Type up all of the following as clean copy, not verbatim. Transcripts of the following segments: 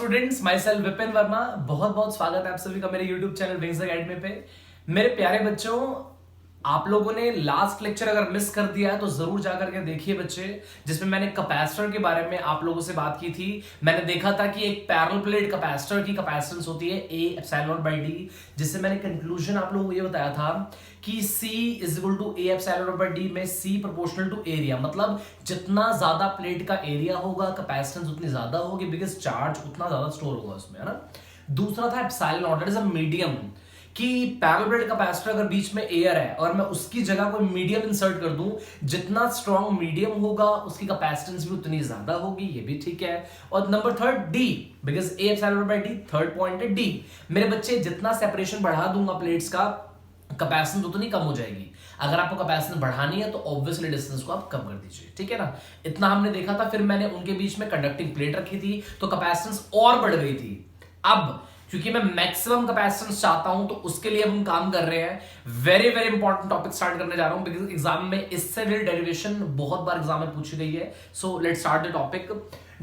Students, my self Vipin Verma. बहुत बहुत स्वागत है आप सभी का मेरे यूट्यूब चैनल विंग्स एकेडमी पे। मेरे प्यारे बच्चों, आप लोगों ने लास्ट लेक्चर अगर मिस कर दिया है तो जरूर जाकर के देखिए बच्चे, जिसमें मैंने कैपेसिटर के बारे में आप लोगों से बात की थी। मैंने देखा था कि एक पैरेलल प्लेट कैपेसिटर की कैपेसिटेंस होती है A epsilon naught by D, जिससे मैंने कंक्लूजन आप लोगों को ये बताया था कि C is equal to A epsilon naught by D में C प्रोपोर्शनल टू एरिया, मतलब जितना ज्यादा प्लेट का एरिया होगा कैपेसिटेंस उतनी ज्यादा होगी, बिकॉज चार्ज उतना ज्यादा स्टोर होगा उसमें, है ना। दूसरा था epsilon not, that is a medium, कि पैरेलल प्लेट कैपेसिटर अगर बीच में एयर है और मैं उसकी जगह कोई मीडियम इंसर्ट कर दूं, जितना स्ट्रॉन्ग मीडियम होगा उसकी कैपेसिटेंस भी उतनी ज्यादा होगी, ये भी ठीक है। और number third D, because A epsilon naught by D, third point है डी। मेरे बच्चे, जितना सेपरेशन बढ़ा दूंगा प्लेट्स का, कैपेसिटेंस उतनी कम हो जाएगी। अगर आपको कैपेसिटेंस बढ़ानी है तो ऑब्वियसली डिस्टेंस को आप कम कर दीजिए, ठीक है ना। इतना हमने देखा था। फिर मैंने उनके बीच में कंडक्टिंग प्लेट रखी थी तो कैपेसिटेंस और बढ़ गई थी। अब क्योंकि मैं मैक्सिमम कैपेसिटेंस चाहता हूं तो उसके लिए हम काम कर रहे हैं। Very very important topic start करने जा रहा हूं, बिकॉज एग्जाम में इससे रिलेटेड डेरिवेशन बहुत बार एग्जाम में पूछी गई है। So let's start the topic,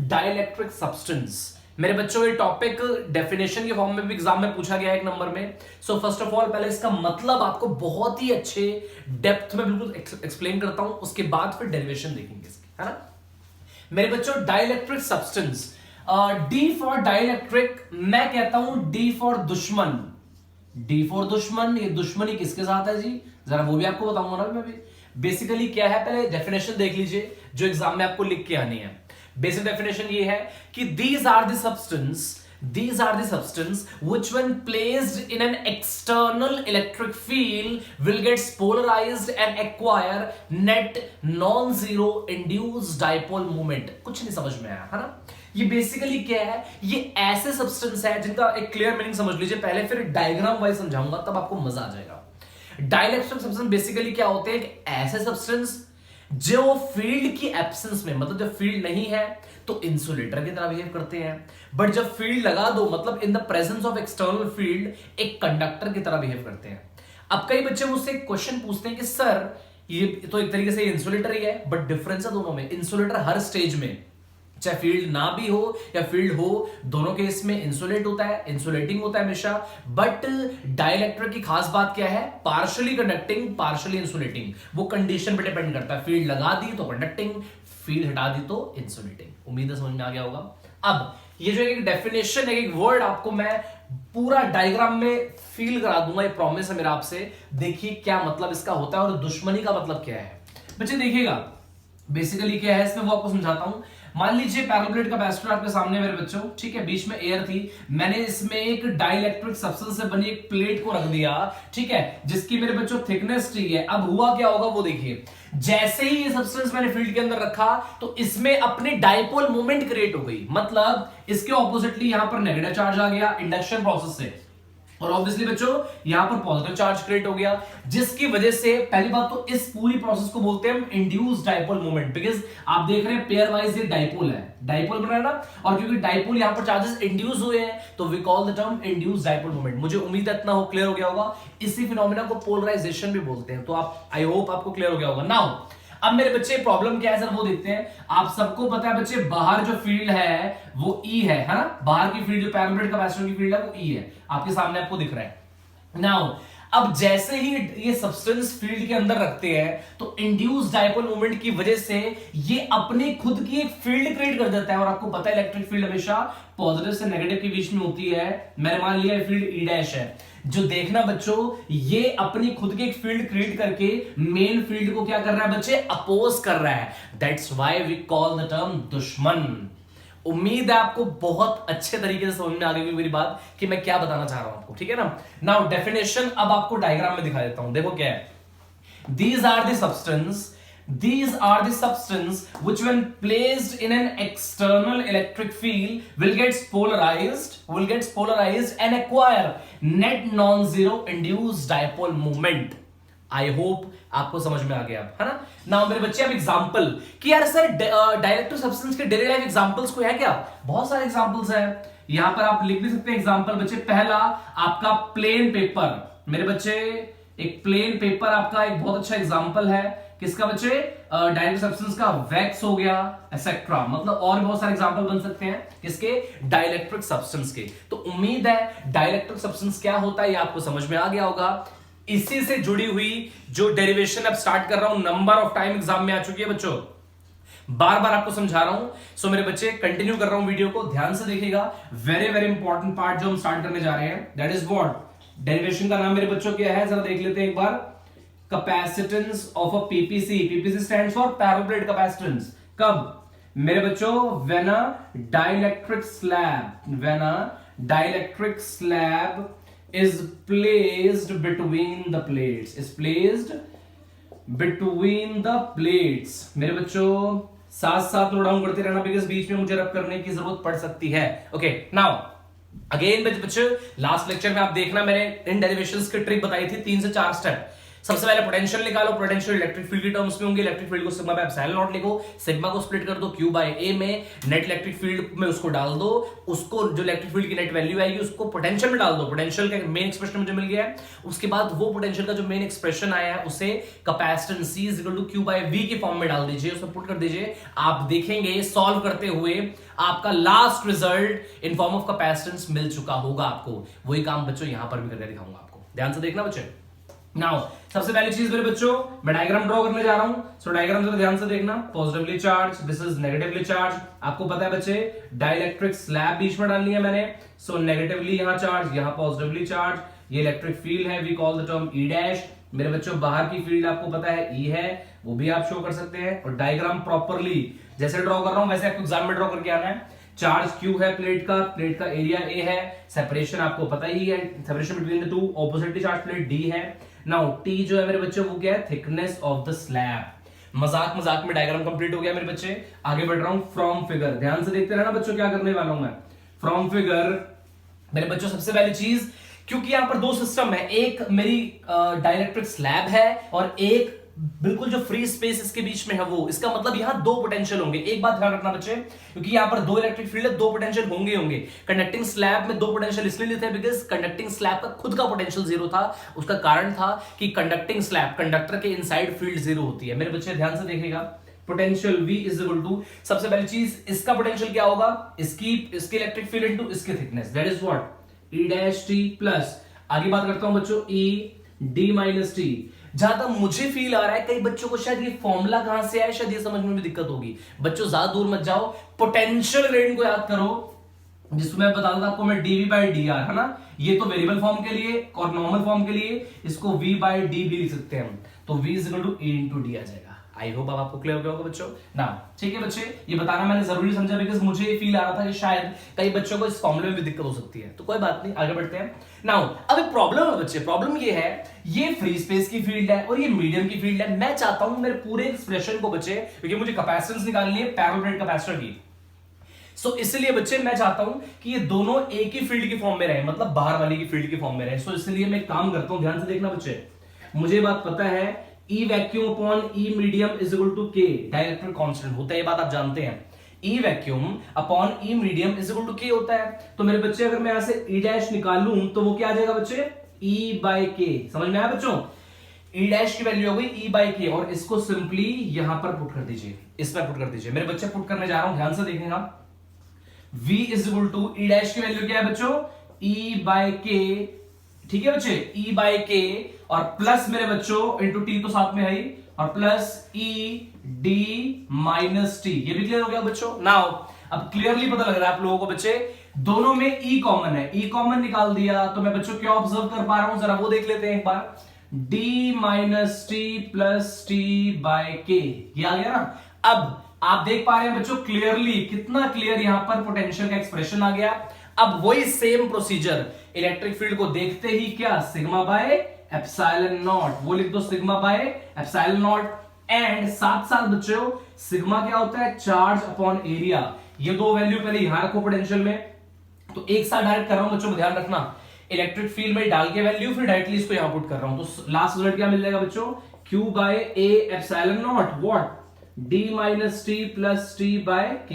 dielectric substance. मेरे बच्चों, ये टॉपिक डेफिनेशन के फॉर्म में भी एग्जाम में पूछा गया है एक नंबर में। सो फर्स्ट ऑफ ऑल पहले इसका मतलब आपको बहुत ही अच्छे डेप्थ में बिल्कुल एक्सप्लेन करता हूं, उसके बाद फिर डेरिवेशन देखेंगे इसकी, है ना। मेरे बच्चों, dielectric substance, D for dielectric, मैं कहता हूं डी फॉर दुश्मन। डी फॉर दुश्मन, ये दुश्मनी किसके साथ है जी, जरा वो भी आपको बताऊंगा ना मैं भी। बेसिकली क्या है, पहले डेफिनेशन देख लीजिए जो एग्जाम में आपको लिख के आनी है। बेसिक डेफिनेशन ये है कि these are the substance which when placed in an external electric field will get polarized and acquire net non-zero induced dipole moment। कुछ नहीं समझ में आया, है ना। ये बेसिकली क्या है, ये ऐसे सब्सटेंस है जिनका एक क्लियर मीनिंग समझ लीजिए पहले, फिर डायग्राम वाइज समझाऊंगा तब आपको मजा आ जाएगा। डाइलेक्ट्रिक सब्सटेंस बेसिकली क्या होते हैं, ऐसे सब्सटेंस जो फील्ड की एब्सेंस में, मतलब जब फील्ड नहीं है तो इंसुलेटर की तरह बिहेव करते हैं, बट जब फील्ड लगा दो, मतलब in the presence of external field, एक कंडक्टर की तरह बिहेव करते हैं। अब कई बच्चे मुझसे क्वेश्चन पूछते हैं कि सर ये तो एक तरीके से इंसुलेटर ही है, बट डिफरेंस है दोनों में। इंसुलेटर हर स्टेज में, चाहे फील्ड ना भी हो या फील्ड हो, दोनों केस में इंसुलेट होता है, इंसुलेटिंग होता है हमेशा। बट डाइलेक्ट्रिक की खास बात क्या है, पार्शियली कंडक्टिंग पार्शियली इंसुलेटिंग। वो कंडीशन पे डिपेंड करता है, फील्ड लगा दी तो कंडक्टिंग, फील्ड हटा दी तो इंसुलेटिंग। उम्मीद है समझ में आ गया होगा। अब ये जो एक डेफिनेशन है, एक वर्ड आपको मैं पूरा डायग्राम में फील करा दूंगा, ये प्रॉमिस है मेरा आपसे। देखिए क्या मतलब इसका होता है और दुश्मनी का मतलब क्या है। बच्चे देखिएगा बेसिकली क्या है इसमें, वो आपको समझाता हूं। मान लीजिए पैरेलल प्लेट कैपेसिटर आपके सामने मेरे बच्चों, ठीक है, बीच में एयर थी, मैंने इसमें एक डाइलेक्ट्रिक सब्सटेंस से बनी एक प्लेट को रख दिया, ठीक है, जिसकी मेरे बच्चों थिकनेस टी है। अब हुआ क्या होगा वो देखिए, जैसे ही ये सब्सटेंस मैंने फील्ड के अंदर रखा तो इसमें अपनी डाइपोल मोमेंट क्रिएट हो गई, मतलब इसके ऑपोजिटली यहां पर नेगेटिव चार्ज आ गया इंडक्शन प्रोसेस से, और ऑब्वियसली बच्चों यहां पर पॉजिटिव चार्ज क्रिएट हो गया, जिसकी वजह से पहली बात तो इस पूरी प्रोसेस को बोलते हैं हम इंड्यूस्ड डाइपोल मोमेंट। बिकॉज आप देख रहे हैं पेयर वाइज ये डाइपोल है, डाइपोल बन रहा है ना, और क्योंकि डाइपोल यहां पर चार्जेस इंड्यूस हुए हैं तो we call the term induced dipole moment. मुझे उम्मीद है इतना हो क्लियर हो गया होगा। इसी फिनोमेना को पोलराइजेशन भी बोलते हैं, तो आप आई होप आपको क्लियर हो गया होगा। नाउ अब मेरे बच्चे प्रॉब्लम क्या है सर वो देखते हैं। आप सबको पता है बच्चे, बाहर जो फील्ड है वो E है ना, बाहर की फील्ड जो पैरेलल प्लेट कैपेसिटर की फील्ड है वो E है, आपके सामने आपको दिख रहा है। नाउ अब जैसे ही ये सब्सटेंस फील्ड के अंदर रखते हैं तो इंड्यूस्ड डाइपोल मोमेंट की वजह से ये अपनी खुद की एक फील्ड क्रिएट कर देता है, और आपको पता है इलेक्ट्रिक फील्ड हमेशा पॉजिटिव से नेगेटिव के बीच में होती है। मैंने मान लिया फील्ड E डैश है, जो देखना बच्चों ये अपनी खुद की एक फील्ड क्रिएट करके मेन फील्ड को क्या कर रहा है बच्चे, अपोज कर रहा है। That's why we call the term दुश्मन। उम्मीद है आपको बहुत अच्छे तरीके से समझ में आ गई मेरी बात कि मैं क्या बताना चाह रहा हूं आपको, ठीक है ना। नाउ डेफिनेशन अब आपको डायग्राम में दिखा देता हूं, देखो क्या है। These are the substance which when placed in an external electric field will get polarized and acquire net non-zero induced dipole moment। I hope आपको समझ में आ गया, है ना। नाउ मेरे बच्चे अब एग्जांपल कि यार सर डाइलेक्ट्रिक सब्सटेंस के डेली लाइफ एग्जांपल्स को है क्या, बहुत सारे एग्जांपल्स हैं यहां पर, आप लिख भी सकते हैं एग्जांपल बच्चे। पहला आपका प्लेन पेपर, मेरे बच्चे एक प्लेन पेपर आपका एक बहुत अच्छा एग्जांपल है किसका बच्चे? डाइलेक्ट्रिक सब्सटेंस का, वैक्स हो गया, एक्सेट्रा। मतलब और बहुत सारे एग्जांपल बन सकते हैं किसके? डाइलेक्ट्रिक सब्सटेंस के। तो उम्मीद है डाइलेक्ट्रिक सब्सटेंस क्या होता है ये आपको समझ में आ गया होगा। इसी से जुड़ी हुई जो डेरिवेशन अब स्टार्ट कर रहा हूं, नंबर ऑफ टाइम एग्जाम में आ चुकी है बच्चों, बार बार आपको समझा रहा हूं। सो मेरे बच्चे कंटिन्यू कर रहा हूं वीडियो को, ध्यान से देखिएगा। वेरी वेरी इंपॉर्टेंट पार्ट जो हम स्टार्ट करने जा रहे हैं, दैट इज व्हाट? डेरिवेशन का नाम मेरे बच्चों क्या है, जरा देख लेते हैं एक बार। Capacitance of a PPC. PPC stands for parallel capacitance. कब मेरे बच्चों? When a dielectric slab is placed between the plates, is placed between the plates। मेरे बच्चों साथ साथ लो डाउन करते रहना, बिकॉज बीच में मुझे रब करने की जरूरत पड़ सकती है। ओके नाउ अगेन बच्चों, लास्ट लेक्चर में आप देखना मैंने इन डेरिवेशंस की ट्रिक बताई थी, 3 से 4 स्टेप। सबसे पहले पोटेंशियल निकालो, पोटेंशियल इलेक्ट्रिक फील्ड की टर्म्स में होंगे, इलेक्ट्रिक फील्ड को सिग्मा बाय एप्सिलॉन नॉट लिखो, सिग्मा को स्प्लिट कर दो क्यू बाय ए में, नेट इलेक्ट्रिक फील्ड में उसको डाल दो, उसको जो इलेक्ट्रिक फील्ड की नेट वैल्यू आएगी उसको पोटेंशियल में डाल दो, पोटेंशियल का मेन एक्सप्रेशन मुझे मिल गया है। उसके बाद वो पोटेंशियल का जो मेन एक्सप्रेशन आया है उसे capacitance C equal to Q by V की फॉर्म में डाल दीजिए, उसमें पुट कर दीजिए। आप देखेंगे सॉल्व करते हुए आपका last result in form of capacitance मिल चुका होगा आपको। वही काम बच्चों यहां पर भी करके दिखाऊंगा आपको, ध्यान से देखना बच्चे। नाउ सबसे पहली चीज मेरे बच्चों, मैं डायग्राम ड्रॉ करने जा रहा हूं। सो डायग्राम जरा ध्यान से देखना। Positively charge, this is negatively charge. आपको पता है बच्चे डाइलेक्ट्रिक स्लैब बीच में डालनी है मैंने। सो नेगेटिवली यहां चार्ज, यहां पॉजिटिवली चार्ज। ये इलेक्ट्रिक फील्ड है, we call the term E dash. मेरे बच्चों बाहर की फील्ड आपको पता है ई है, वो भी आप शो कर सकते हैं। और डायग्राम प्रॉपरली जैसे ड्रॉ कर रहा हूं वैसे आपको एग्जाम में ड्रॉ करके आना है। चार्ज क्यू है प्लेट का एरिया ए है, सेपरेशन आपको पता ही है, separation between the two oppositely charge plate D है। नाउ टी जो है मेरे बच्चे वो क्या है? Thickness of the slab. मजाक मजाक में डायग्राम कंप्लीट हो गया मेरे बच्चे। आगे बढ़ रहा हूं फ्रॉम फिगर, ध्यान से देखते रहना बच्चों क्या करने वाला हूं मैं। फ्रॉम फिगर मेरे बच्चों सबसे पहली चीज, क्योंकि यहां पर दो सिस्टम है, एक मेरी डाइलेक्ट्रिक स्लैब है और एक बिल्कुल जो फ्री स्पेस इसके बीच में है वो, इसका मतलब यहां दो पोटेंशियल होंगे। एक बात ध्यान रखना बच्चे, क्योंकि यहां पर दो इलेक्ट्रिक फील्ड है, दो पोटेंशियल होंगे। कंडक्टिंग स्लैब में दो पोटेंशियल इसलिए लेते हैं बिकॉज कंडक्टिंग स्लैब का खुद का पोटेंशियल जीरो था। उसका कारण था कि कंडक्टिंग स्लैब, कंडक्टर के इनसाइड फील्ड जीरो होती है। मेरे बच्चे ध्यान से देखिएगा, potential V is equal to, सबसे पहली चीज इसका पोटेंशियल क्या होगा? इसकी इलेक्ट्रिक फील्ड इनटू इसकी thickness, that is what? E dash T plus, आगे बात करता हूं बच्चों, E D माइनस T। जहां तक मुझे फील आ रहा है कई बच्चों को शायद ये फॉर्मूला कहां से आया, शायद ये समझने में दिक्कत होगी। बच्चों ज्यादा दूर मत जाओ, पोटेंशियल ग्रेडियंट को याद करो, जिसमें मैं बताता था आपको मैं dv बाई डी आर, है ना? ये तो वेरिएबल फॉर्म के लिए, और नॉर्मल फॉर्म के लिए इसको v बाई डी भी लिख सकते हैं हम। तो v is equal to e into D आ जाएगा। आई होप अब आपको क्लियर हो गया होगा बच्चों ना। ठीक है बच्चे, ये बताना मैंने जरूरी समझा बिकॉज मुझे ये फील आ रहा था कि शायद कई बच्चों को इस फॉर्मूले में भी दिक्कत हो सकती है। तो कोई बात नहीं, आगे बढ़ते हैं। नाउ अब एक प्रॉब्लम है बच्चे, प्रॉब्लम ये है, ये फ्री स्पेस की फील्ड है और ये मीडियम की फील्ड है। मैं चाहता हूं मेरे पूरे एक्सप्रेशन को बच्चे, क्योंकि मुझे कैपेसिटेंस निकालनी है पैरेलल कैपेसिटर की। सो इसलिए बच्चे मैं चाहता हूं कि ये दोनों एक ही फील्ड की फॉर्म में रहे, मतलब बाहर वाली की फील्ड की फॉर्म में रहे। सो इसलिए मैं काम करता हूं, ध्यान से देखना बच्चे। मुझे बात पता है E vacuum upon E medium is equal to K, dielectric constant होता है, ये बात आप जानते हैं। E vacuum upon E medium is equal to K होता है। तो मेरे बच्चे अगर मैं यहां से E डैश निकालूं तो वो क्या आ जाएगा बच्चे? E by K। समझ में आया बच्चों? E डैश की वैल्यू हो गई E बाई K, और इसको सिंपली यहां पर पुट कर दीजिए, इस पर पुट कर दीजिए। मेरे बच्चे पुट करने जा रहा हूं, ध्यान से देखिएगा। V is equal to E dash की वैल्यू क्या है बच्चों? E बाई K, ठीक है बच्चे, E बाई K, और प्लस मेरे बच्चों इंटू टी तो साथ में है ही, और plus E D minus T। ये भी क्लियर हो गया बच्चों? नाउ अब क्लियरली पता लग रहा है आप लोगों को बच्चे, दोनों में E कॉमन है, E कॉमन निकाल दिया तो मैं बच्चों क्या ऑब्जर्व कर पा रहा हूं, जरा वो देख लेते हैं एक बार। D minus T plus T by K, ये आ गया ना? अब आप देख पा रहे हैं बच्चों क्लियरली, कितना क्लियर यहां पर पोटेंशियल का एक्सप्रेशन आ गया। अब वही सेम प्रोसीजर, इलेक्ट्रिक फील्ड को देखते ही क्या, सिग्मा बाय एप्सिलॉन नॉट, वो लिख दो sigma by epsilon not. And साथ साथ बच्चों सिग्मा क्या होता है? Charge upon area. ये दो वैल्यू पहले यहां रखो पोटेंशियल में, तो एक साथ डायरेक्ट कर रहा हूं बच्चों, ध्यान रखना। इलेक्ट्रिक फील्ड में डाल के वैल्यू फिर डायरेक्टली इसको यहां पुट कर रहा हूं, तो लास्ट रिजल्ट क्या मिल जाएगा बच्चों? Q by A epsilon naught what? D minus T plus T by K।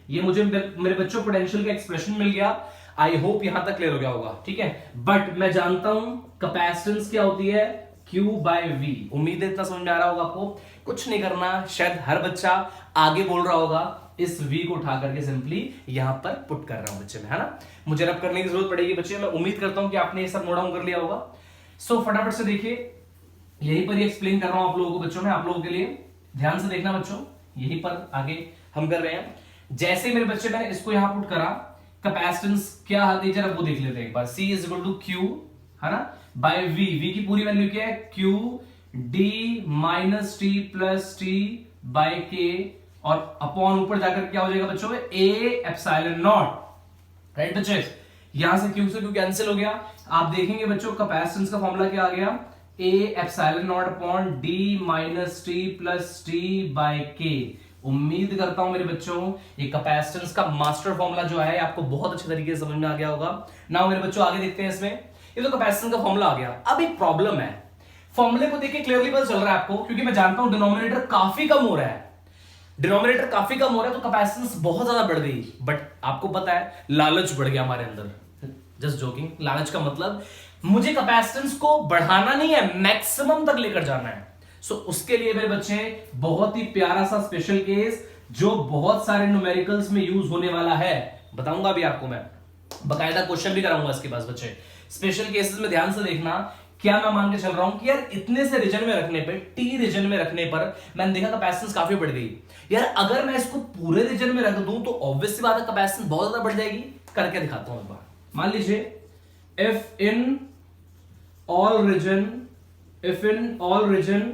ये मुझे मेरे बच्चों पोटेंशियल का एक्सप्रेशन मिल गया। आई होप यहां तक क्लियर हो गया होगा, ठीक है। बट मैं जानता हूं कैपेसिटेंस क्या होती है? Q by V। उम्मीद है इतना समझ में आ रहा होगा आपको। कुछ नहीं करना, शायद हर बच्चा आगे बोल रहा होगा, इस V को उठा करके सिंपली यहां पर पुट कर रहा हूं बच्चे में, है ना। मुझे रब करने की जरूरत पड़ेगी बच्चे, मैं उम्मीद करता हूं कि आपने ये सब नोट डाउन कर लिया होगा। सो फटाफट से देखिए, यहीं पर ही एक्सप्लेन कर रहा हूं आप लोगों को बच्चों में, आप लोगों के लिए ध्यान से देखना बच्चों, यहीं पर आगे हम कर रहे हैं। जैसे मेरे बच्चे मैंने इसको यहां पुट करा, कैपेसिटेंस क्या आती है जरा वो देख लेते हैं एक बार। C is equal to Q, है ना, बाय V की पूरी वैल्यू क्या है, Q D minus T plus T by K, और अपॉन ऊपर जाकर क्या हो जाएगा बच्चों में, A एप्सिलॉन नॉट। राइट बच्चे, यहां से Q से Q कैंसिल हो गया। आप देखेंगे बच्चों कैपेसिटेंस का फॉर्मूला क्या आ गया, A epsilon naught upon D minus T plus T by K। उम्मीद करता हूं मेरे बच्चों ये कैपेसिटेंस का मास्टर फॉर्मूला जो है आपको बहुत अच्छे तरीके से समझ में आ गया होगा। नाउ मेरे बच्चों आगे देखते हैं, इसमें ये तो कैपेसिटेंस का फॉर्मूला आ गया। अब एक प्रॉब्लम है, फॉर्मूले को देखिए क्लियरली पता चल रहा है आपको, क्योंकि मैं जानता हूं डिनोमिनेटर काफी कम हो रहा है, डिनोमिनेटर काफी कम हो रहा है तो कैपेसिटेंस बहुत ज्यादा बढ़ गई। बट आपको पता है लालच बढ़ गया हमारे अंदर, जस्ट जोकिंग। लालच का मतलब मुझे कैपेसिटेंस को बढ़ाना नहीं है, मैक्सिमम तक लेकर जाना है। सो उसके लिए मेरे बच्चे बहुत ही प्यारा सा स्पेशल केस जो बहुत सारे न्यूमेरिकल्स में यूज होने वाला है, बताऊंगा भी आपको मैं, बकायदा क्वेश्चन भी कराऊंगा इसके पास बच्चे। स्पेशल केसेस में ध्यान से देखना, क्या मैं मान के चल रहा हूं कि यार इतने से रीजन में रखने पे, टी रीजन में रखने पर मैंने देखा कैपेसिटेंस काफी बढ़ गई। यार अगर मैं इसको पूरे रीजन में रख दूं तो ऑब्वियस सी बात है कैपेसिटेंस बहुत ज्यादा बढ़ जाएगी। करके दिखाता हूं एक बार। मान लीजिए if in all region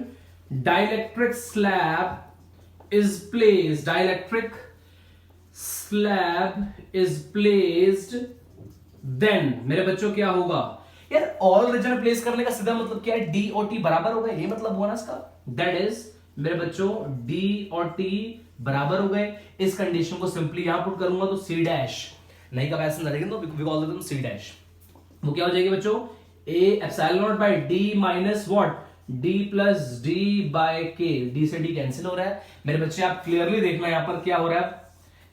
dielectric slab is placed, then मेरे बच्चों क्या होगा, यार ऑल रीजन प्लेस करने का सीधा मतलब क्या है, डी और टी बराबर हो गए, ये मतलब हुआ ना इसका। दैट इज मेरे बच्चों डी और टी बराबर हो गए। इस कंडीशन को सिंपली यहां पुट करूंगा तो सी डैश, नहीं का वैसे लगेगा तो we call them C dash. वो क्या हो जाएगी बच्चों, A epsilon naught by D minus what, d plus D by K. D से डी कैंसिल हो रहा है मेरे बच्चे, आप क्लियरली देखना यहां पर क्या हो रहा है,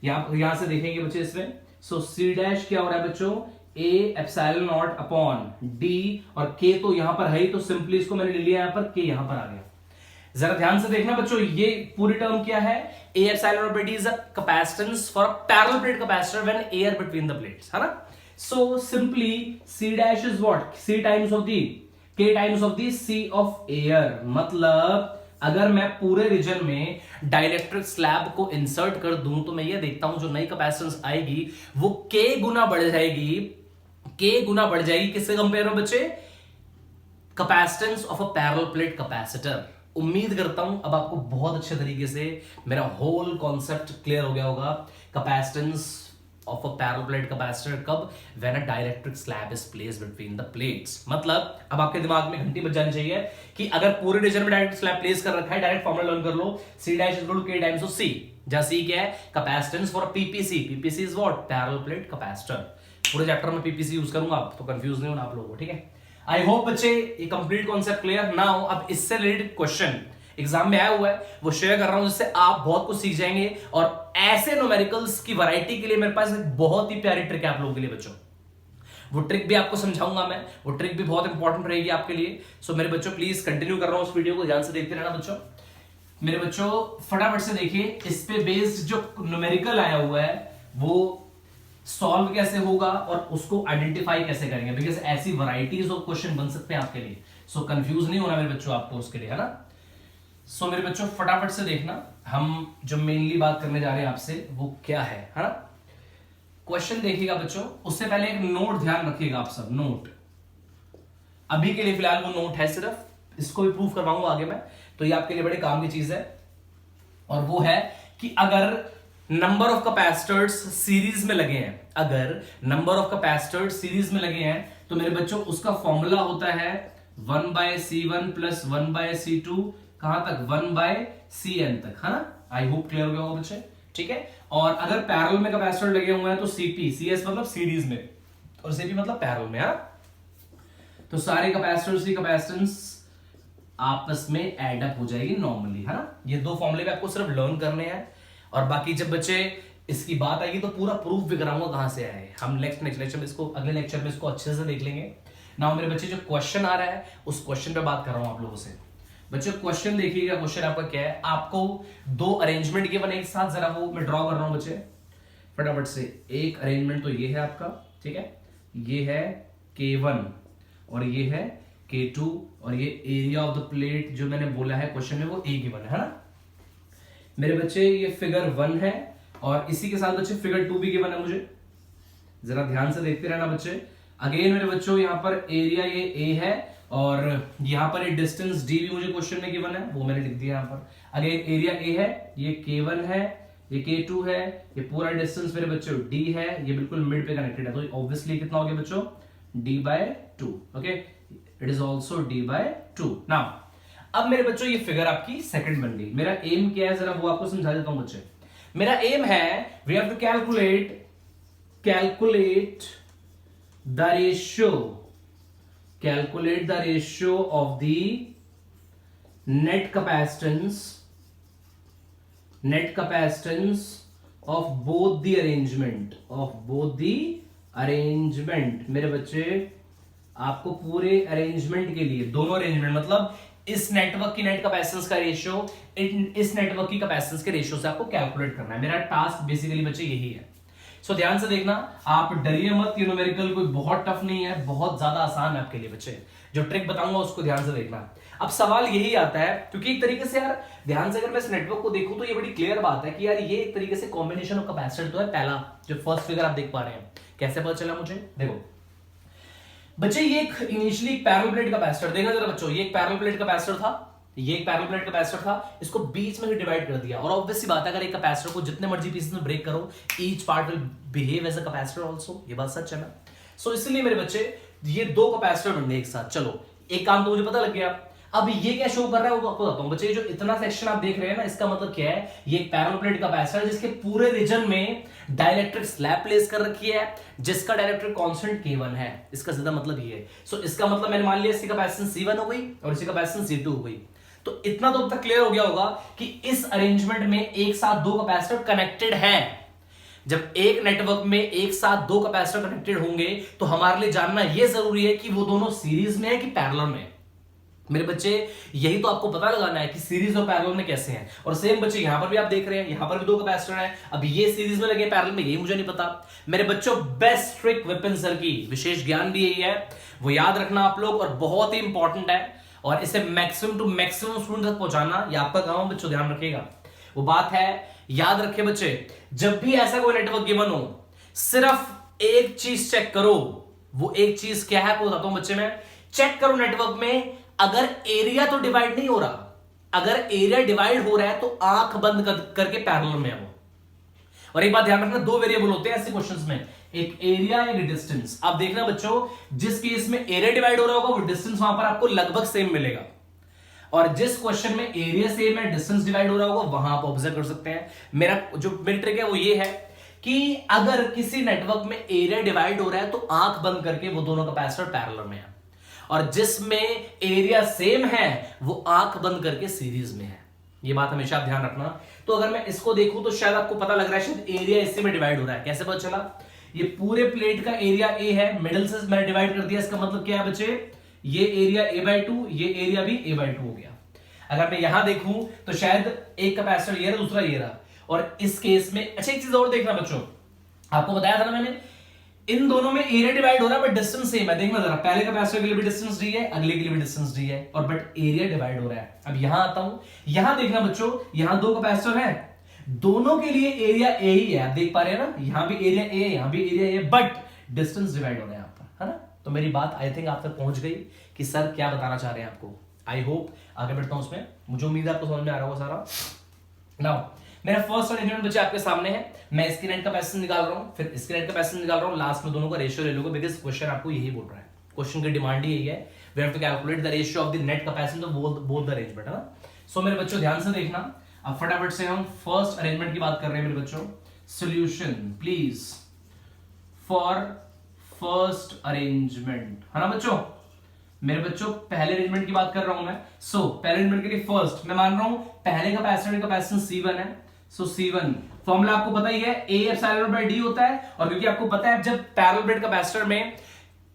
यहां से देखेंगे बच्चे इसमें। सो सी डैश क्या हो रहा है बच्चों, a epsilon naught upon d, और k तो यहां पर है ही, तो सिंपली इसको मैंने ले लिया यहां पर, k यहां पर आ गया। जरा ध्यान से देखना बच्चों, ये पूरी टर्म क्या है, a epsilon naught by d is a capacitance for a parallel plate capacitor when air between the plates, है ना। So simply c dash is what, c times of the K times of the C of air. मतलब अगर मैं पूरे reason में dielectric slab को insert कर दूं तो मैं ये देखता हूं जो नई कैपेसिटेंस आएगी वो K गुना बढ़ जाएगी, K गुना बढ़ जाएगी। किससे कंपेयर में बच्चे, capacitance of a parallel plate capacitor. उम्मीद करता हूं अब आपको बहुत अच्छे तरीके से मेरा होल कॉन्सेप्ट क्लियर हो गया होगा। Capacitance of a parallel plate capacitor कब, when a dielectric slab is placed between the plates। मतलब अब आपके दिमाग में घंटी बज जानी चाहिए कि अगर पूरे रीजन में डायरेक्ट स्लैब प्लेस कर रखा है, डायरेक्ट फॉर्मूला लर्न कर लो, C dash is equal to K times of C, जहां C क्या है, capacitance for PPC। PPC is what, parallel plate capacitor. पूरे चैप्टर में PPC यूज करूंगा, आप तो कंफ्यूज नहीं होना आप लोगों को, ठीक है। आई होप बच्चे ये कंप्लीट कॉन्सेप्ट क्लियर। नाउ अब इससे रिलेटेड क्वेश्चन एग्जाम में आया हुआ है वो शेयर कर रहा हूं, जिससे आप बहुत कुछ सीख जाएंगे। और ऐसे न्यूमेरिकल्स की वैरायटी के लिए मेरे पास एक बहुत ही प्यारी ट्रिक है आप लोगों के लिए बच्चों, वो ट्रिक भी आपको समझाऊंगा मैं, वो ट्रिक भी बहुत इंपॉर्टेंट रहेगी आपके लिए। सो मेरे बच्चों प्लीज कंटिन्यू कर रहा हूं उस वीडियो को, ध्यान से देखते रहना बच्चों। मेरे बच्चों फटाफट से देखिए, इस पे बेस्ड जो न्यूमेरिकल आया हुआ है वो सॉल्व कैसे होगा और उसको आइडेंटिफाई कैसे करेंगे, बिकॉज ऐसी वैरायटीज ऑफ क्वेश्चन बन सकते हैं आपके लिए। सो कंफ्यूज नहीं होना मेरे बच्चों आपको उसके लिए, है ना। सो मेरे बच्चों फटाफट से देखना, हम जो मेनली बात करने जा रहे हैं आपसे वो क्या है ना। क्वेश्चन देखिएगा बच्चों, उससे पहले एक नोट ध्यान रखिएगा आप सब। नोट अभी के लिए फिलहाल वो नोट है सिर्फ, इसको भी प्रूफ करवाऊंगा आगे मैं, तो ये आपके लिए बड़े काम की चीज है। और वो है कि अगर नंबर ऑफ कैपेसिटर्स सीरीज में लगे हैं, अगर नंबर ऑफ कैपेसिटर्स सीरीज में लगे हैं तो मेरे बच्चों उसका फॉर्मूला होता है 1/C1 प्लस 1/C2, कहां तक, 1/Cn तक, है ना। आई होप क्लियर हो गया होगा बच्चे, ठीक है। और अगर पैरेलल में कैपेसिटर लगे हुए हैं तो Cp, Cs मतलब सीरीज में, और Cp मतलब पैरेलल में, है। तो सारे कैपेसिटर्स की कैपेसिटेंस आपस में एड अप हो जाएगी नॉर्मली, है ना। ये दो फॉर्मूले पे आपको सिर्फ लर्न करने हैं, और बाकी जब बच्चे इसकी बात आएगी तो पूरा प्रूफ भी कराऊंगा कहां से आए। हम नेक्स्ट लेक्चर में इसको, अगले लेक्चर में इसको अच्छे से देख लेंगे। नाउ मेरे बच्चे जो क्वेश्चन आ रहा है उस क्वेश्चन पे बात कर रहा हूं आप लोगों से। बच्चों क्वेश्चन देखिएगा, क्वेश्चन आपका क्या है, आपको दो अरेंजमेंट गिवन एक साथ, जरा वो मैं ड्रॉ कर रहा हूं बच्चे फटाफट से। एक अरेंजमेंट तो ये है आपका, ठीक है, ये है K1 और ये है K2 और ये एरिया ऑफ द प्लेट जो मैंने बोला है क्वेश्चन में वो A गिवन है ना मेरे बच्चे। ये फिगर 1 है और इसी के साथ बच्चे फिगर 2 भी गिवन है मुझे, जरा ध्यान से देखते रहना बच्चे। अगेन मेरे बच्चों यहाँ पर एरिया ये A है और यहाँ पर ये डिस्टेंस D भी मुझे क्वेश्चन में गिवन है, वो मैंने लिख दिया यहाँ पर। अगेन एरिया A है, ये K1 है, ये K2 है, ये पूरा डिस्टेंस मेरे बच्चों D है, ये बिल्कुल मिड पे कनेक्टेड है, तो ऑब्वियसली कितना हो गया बच्चों D/2। Okay, it is also D/2। Now अब मेरे बच्चों ये फिगर आपकी सेकंड बन गई। मेरा एम क्या है जरा वो आपको समझा देता हूं बच्चे। मेरा एम है we have to calculate the ratio of the net capacitance of both the arrangement मेरे बच्चे आपको पूरे अरेंजमेंट के लिए, दोनों अरेंजमेंट मतलब इस नेटवर्क की नेट कैपेसिटेंस का रेशियो इस नेटवर्क की कैपेसिटेंस के रेशियो से आपको कैलकुलेट करना है। मेरा टास्क बेसिकली बच्चे यही है। सो ध्यान से देखना, आप डरिए मत, ये न्यूमेरिकल कोई बहुत टफ नहीं है, बहुत ज्यादा आसान है आपके लिए बच्चे। जो ट्रिक बताऊंगा उसको ध्यान से देखना। अब सवाल यही आता है क्योंकि एक तरीके से यार ध्यान से अगर मैं इस नेटवर्क को देखूं तो ये बड़ी क्लियर बात है कि यार ये एक तरीके से कॉम्बिनेशन ऑफ कैपेसिटर तो है। पहला जो फर्स्ट फिगर आप देख पा रहे हैं, कैसे पता चला मुझे, देखो बच्चे ये एक इनिशियली पैरेलल प्लेट कैपेसिटर, देखना जरा बच्चों, ये एक पैरेलल प्लेट कैपेसिटर था, ये एक पैरेलल प्लेट कैपेसिटर था, इसको बीच में ही डिवाइड कर दिया। और ऑब्वियस सी बात है अगर एक कैपेसिटर को जितने मर्जी पीसेस में ब्रेक करो each part will behave as a capacitor also, ये बात सच है ना। सो इसलिए मेरे बच्चे ये दो कैपेसिटर बन गए एक साथ। चलो एक काम तो मुझे पता लग गया। अब ये क्या शो कर रहा है वो आपको बताता हूं बच्चे। जो इतना सेक्शन आप देख रहे हैं ना, इसका मतलब क्या है, ये एक पैरेलल प्लेट कैपेसिटर जिसके पूरे रीजन में डाइलेक्ट्रिक स्लैब प्लेस कर रखी है जिसका डाइलेक्ट्रिक कांस्टेंट K1 है। इसका सीधा मतलब ये है। सो इसका मतलब मैंने मान लिया इसकी कैपेसिटेंस C1 हो गई और इसकी कैपेसिटेंस C2 हो गई। तो इतना तो अब तक क्लियर हो गया होगा कि इस अरेंजमेंट में एक साथ दो कैपेसिटर कनेक्टेड हैं। जब एक नेटवर्क में एक साथ दो कैपेसिटर कनेक्टेड होंगे तो हमारे लिए जानना यह जरूरी है कि वो दोनों सीरीज में है कि पैरेलल में। मेरे बच्चे यही तो आपको पता लगाना है कि सीरीज और पैरेलल में कैसे हैं। और सेम बच्चे यहां पर भी आप देख रहे हैं, यहां पर भी दो कैपेसिटर हैं। अब ये सीरीज में लगे पैरेलल में, यही मुझे नहीं पता। मेरे बच्चों बेस्ट ट्रिक विपिन सर की विशेष ज्ञान भी यही है, वो याद रखना आप लोग, और बहुत ही इंपॉर्टेंट है और इसे मैक्सिमम टू मैक्सिमम स्टूडेंट तक पहुंचाना, ये आपका काम है बच्चों, ध्यान रखिएगा। वो बात है, याद रखिए बच्चे, जब भी ऐसा कोई नेटवर्क गिवन हो सिर्फ एक चीज चेक करो। वो एक चीज क्या है आपको बताता हूं बच्चे। मैं चेक करो नेटवर्क में अगर एरिया तो डिवाइड नहीं हो रहा, अगर एरिया डिवाइड हो रहा है तो आंख बंद करके पैरेलल में हो। और एक बात ध्यान रखना, दो वेरिएबल होते हैं ऐसे क्वेश्चंस में, एक एरिया एक डिस्टेंस। आप देखना बच्चों, जिस केस में एरिया डिवाइड हो रहा होगा वो डिस्टेंस वहां पर आपको लगभग सेम मिलेगा, और जिस क्वेश्चन में एरिया सेम है डिस्टेंस डिवाइड हो रहा होगा वहां आप ऑब्जर्व कर सकते हैं। मेरी ट्रिक है वो ये है कि अगर किसी नेटवर्क में एरिया डिवाइड हो रहा है तो आंख बंद करके वो दोनों कैपेसिटर पैरेलल में है, और जिसमें एरिया सेम है वो आंख बंद करके सीरीज में है। ये बात हमेशा आप ध्यान रखना। तो अगर मैं इसको देखूं तो शायद आपको पता लग रहा है शायद एरिया इससे में डिवाइड हो रहा है। कैसे पता चला? ये पूरे प्लेट का एरिया A है, मिडिल से मैंने डिवाइड कर दिया। इसका मतलब क्या है बच्चे, ये एरिया A/2, ये एरिया भी A/2 हो गया। अगर मैं यहां देखूं तो शायद एक कैपेसिटर ये रहा, दूसरा ये रहा, और इस केस में अच्छा एक चीज और देखना बच्चों, आपको बताया था ना मैंने, इन दोनों में एरिया डिवाइड हो रहा है बट डिस्टेंस सेम है। देखना जरा, पहले कैपेसिटर के लिए भी डिस्टेंस D है, अगले के लिए भी डिस्टेंस D है, और बट एरिया डिवाइड हो रहा है। अब यहां आता हूं, यहां देखना बच्चों, यहां दो कैपेसिटर है, दोनों के लिए एरिया A ही है। आप देख पा रहे हैं ना, यहां भी एरिया A है, यहां भी एरिया A है, बट डिस्टेंस डिवाइड हो रहा है यहां पर, है ना। तो मेरी बात आई थिंक आप तक पहुंच गई कि सर क्या बताना चाह रहे हैं आपको। आई होप आगे बढ़ता हूं उसमें, मुझे उम्मीद है आपको समझ में आ रहा होगा सारा। नाउ मेरा फर्स्ट अरेंजमेंट बच्चे आपके सामने है। मैं इसकी नेट कैपेसिटेंस निकाल रहा हूं, फिर इसकी नेट कैपेसिटेंस निकाल रहा हूं, लास्ट में दोनों का रेशियो ले लूंगा, बिकॉज़ क्वेश्चन आपको यही बोल रहा है। क्वेश्चन की डिमांड ही यही है, we have to calculate the ratio of the net capacitance of both the arrangement, है ना। सो मेरे बच्चों ध्यान से देखना, अब फटाफट से हम फर्स्ट अरेंजमेंट की बात कर रहे हैं मेरे बच्चों। Solution please for first arrangement, है ना बच्चों। मेरे बच्चों पहले अरेंजमेंट की बात कर रहा हूं मैं। सो पहले अरेंजमेंट के लिए फर्स्ट मैं मान रहा हूं पहले कैपेसिटर की कैपेसिटेंस C1 है। सो C1 फॉर्मूला आपको पता ही है, A epsilon naught by D होता है। और क्योंकि आपको पता है जब पैरेलल प्लेट कैपेसिटर में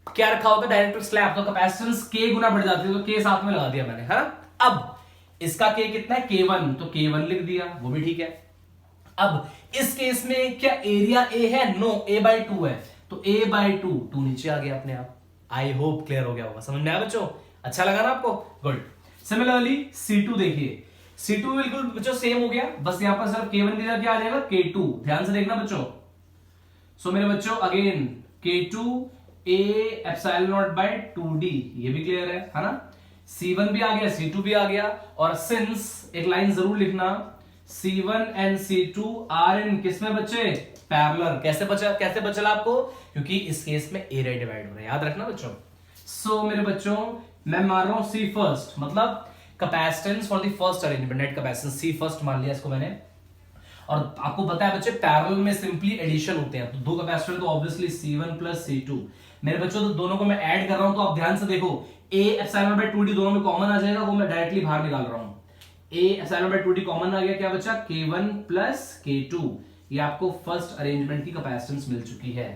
क्या रखा होता है डाइलेक्ट्रिक स्लैब, तो कैपेसिटेंस के गुना बढ़ जाती है, तो के साथ में लगा दिया मैंने, है ना। अब इसका के कितना है K1, तो K1 लिख दिया, वो भी ठीक है। अब इस केस में क्या एरिया ए है? नो, A/2 है, तो A/2, 2 नीचे आ गया अपने आप। आई होप क्लियर हो गया होगा, समझ में आया बच्चों? अच्छा लगा ना आपको? गुड। सिमिलरली C2 देखिए, C2 बिल्कुल बच्चों सेम हो गया, बस यहां पर सिर्फ K1 की जगह क्या आ जाएगा? K2। ध्यान से देखना बच्चों। सो मेरे बच्चों अगेन K2 A/2D, ये भी क्लियर है ना। C1 भी आ गया, C2 भी आ गया, और सिंस एक लाइन जरूर लिखना, C1 and C2 are in किसमें बच्चे? पैरेलल। कैसे बचला आपको? क्योंकि इस केस में एरिया डिवाइड हो रहा है, याद रखना बच्चों। सो मेरे बच्चों मैं मान रहा हूं C फर्स्ट, मतलब capacitance for the first arrangement, net capacitance C first मान लिया इसको मैंने। और आपको पता है बच्चे पैरेलल में सिंपली एडिशन होते हैं, तो दो कैपेसिटर तो ऑब्वियसली C1 प्लस C2। मेरे बच्चों तो दोनों को मैं ऐड कर रहा हूं, तो आप ध्यान से देखो, A/2D दोनों में कॉमन आ जाएगा, वो मैं डायरेक्टली बाहर निकाल रहा हूं। A/2D कॉमन आ गया, क्या बचा? K1 plus K2। ये आपको फर्स्ट अरेंजमेंट की कैपेसिटेंस मिल चुकी है।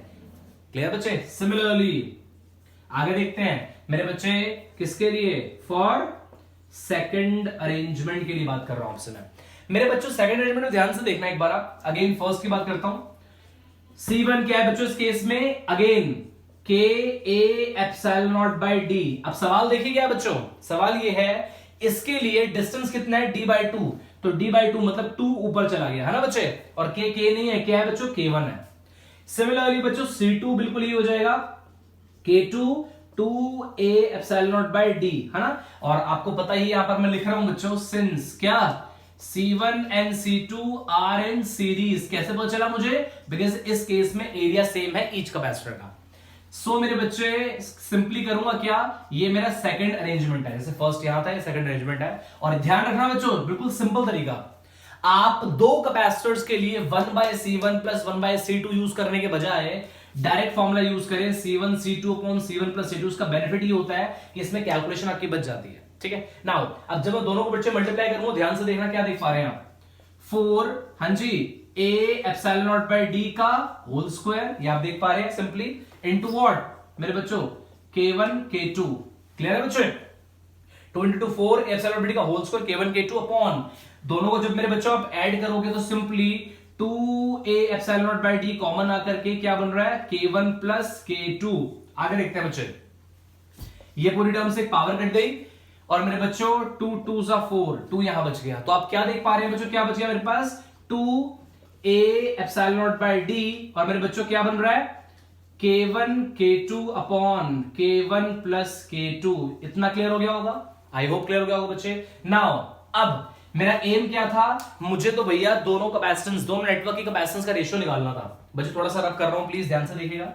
क्लियर बच्चे? सिमिलरली आगे देखते हैं मेरे बच्चे, किसके लिए? फॉर सेकंड अरेंजमेंट के लिए बात कर रहा हूं आपसे मैं। मेरे बच्चों सेकंड अरेंजमेंट में ध्यान से देखना एक बार आप। अगेन फर्स्ट की बात करता हूं। C1 क्या है बच्चों इस केस में? Again Ka/0/D। अब सवाल देखिए क्या है बच्चों, सवाल ये है इसके लिए डिस्टेंस कितना है? D/2, तो D/2 मतलब 2 ऊपर चला गया, है ना बच्चे। और K नहीं है, क्या है बच्चों? K1 है। सिमिलरली बच्चों C2 बिल्कुल ही हो जाएगा, K2 2A/0/D, है ना। और आपको पता ही यहां पर मैं लिख रहा हूं बच्चों, सिंस क्या C1 and C2 are in series. कैसे पता चला मुझे? बिकॉज इस केस में एरिया सेम है ईच कैपेसिटर का। सो मेरे बच्चे सिंपली करूंगा क्या, ये मेरा सेकंड अरेंजमेंट है, जैसे फर्स्ट यहां था, ये सेकंड अरेंजमेंट है। और ध्यान रखना बच्चों, बिल्कुल सिंपल तरीका, आप दो कैपेसिटर्स के लिए 1/C1 प्लस 1/C2 यूज करने के बजाय डायरेक्ट फॉर्मूला यूज करें, C1 C2 upon C1 plus C2। उसका बेनिफिट ये होता है कि इसमें कैलकुलेशन आपकी बच जाती है, ठीक है। नाउ अब जब मैं दोनों को बच्चे मल्टीप्लाई करूंगा, ध्यान से देखना क्या देख पा रहे हैं आप? 4, हाँ जी, A/0/D का होल स्क्वायर, ये आप देख पा रहे हैं सिंपली, इनटू व्हाट मेरे बच्चों? K1 K2। क्लियर है बच्चों? 2 × 4 A/0/D का whole square K1 K2 upon, दोनों को जब मेरे बच्चों आप ऐड करोगे तो सिंपली 2A/0/D कॉमन आकर के क्या बन रहा है? K1 plus K2। आगे देखते हैं बच्चे, ये पूरी टर्म से पावर कट गई, और मेरे बच्चों 2 2 4, 2 यहां बच गया। तो आप क्या देख पा रहे हैं बच्चों, क्या बच गया मेरे पास? 2A/0/D, और मेरे बच्चों क्या बन रहा है? K1 K2 upon K1 plus K2। इतना क्लियर हो गया होगा, आई होप क्लियर हो गया होगा बच्चे। नाउ अब मेरा एम क्या था? मुझे तो भैया दोनों कैपेसिटेंस, दोनों नेटवर्क की कैपेसिटेंस का रेशियो निकालना था। बच्चे थोड़ा सा रब कर रहा हूं, प्लीज ध्यान से देखिएगा।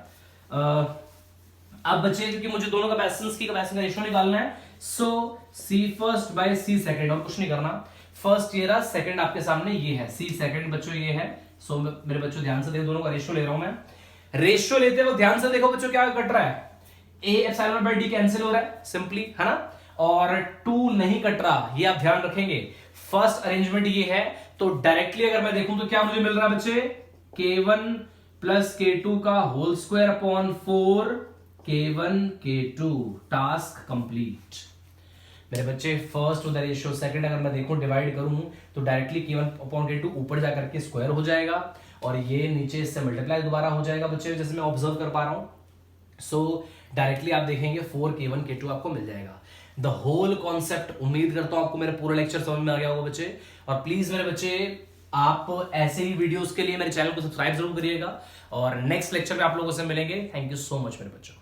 अब बच्चे क्योंकि मुझे दोनों कैपेसिटेंस की कैपेसिटेंस का रेशियो निकालना है, सो C first by C second, और कुछ नहीं करना। फर्स्ट ये रहा, सेकंड आपके सामने ये है, C सेकंड बच्चों ये है। सो मेरे बच्चों ध्यान से देखो, दोनों का रेशियो ले रहा हूं मैं। रेशियो लेते वक्त ध्यान से देखो बच्चों, क्या कट रहा है? A/0/D कैंसिल हो रहा है सिंपली, है ना। और 2 नहीं कट रहा, ये आप ध्यान रखेंगे। फर्स्ट अरेंजमेंट ये है, तो डायरेक्टली अगर मैं देखूं तो क्या मुझे मिल रहा है बच्चे? K1 प्लस K2 का whole square upon 4 K1 K2। Task complete मेरे बच्चे। फर्स्ट होता है रेशियो, सेकंड अगर मैं देखूं डिवाइड करूं तो डायरेक्टली K1 अपॉन K2 ऊपर जाकर के स्क्वायर हो जाएगा, और ये नीचे इससे मल्टीप्लाई दोबारा हो जाएगा बच्चे, जैसे मैं ऑब्जर्व कर पा रहा हूं। सो डायरेक्टली आप देखेंगे 4 K1 K2 आपको मिल जाएगा। द होल कॉन्सेप्ट, उम्मीद करता हूं आपको मेरा पूरा लेक्चर समझ में आ गया होगा बच्चे। और प्लीज मेरे बच्चे आप ऐसे ही वीडियोस के लिए मेरे चैनल को सब्सक्राइब जरूर करिएगा, और नेक्स्ट लेक्चर में आप लोगों से मिलेंगे। थैंक यू सो मच मेरे बच्चों।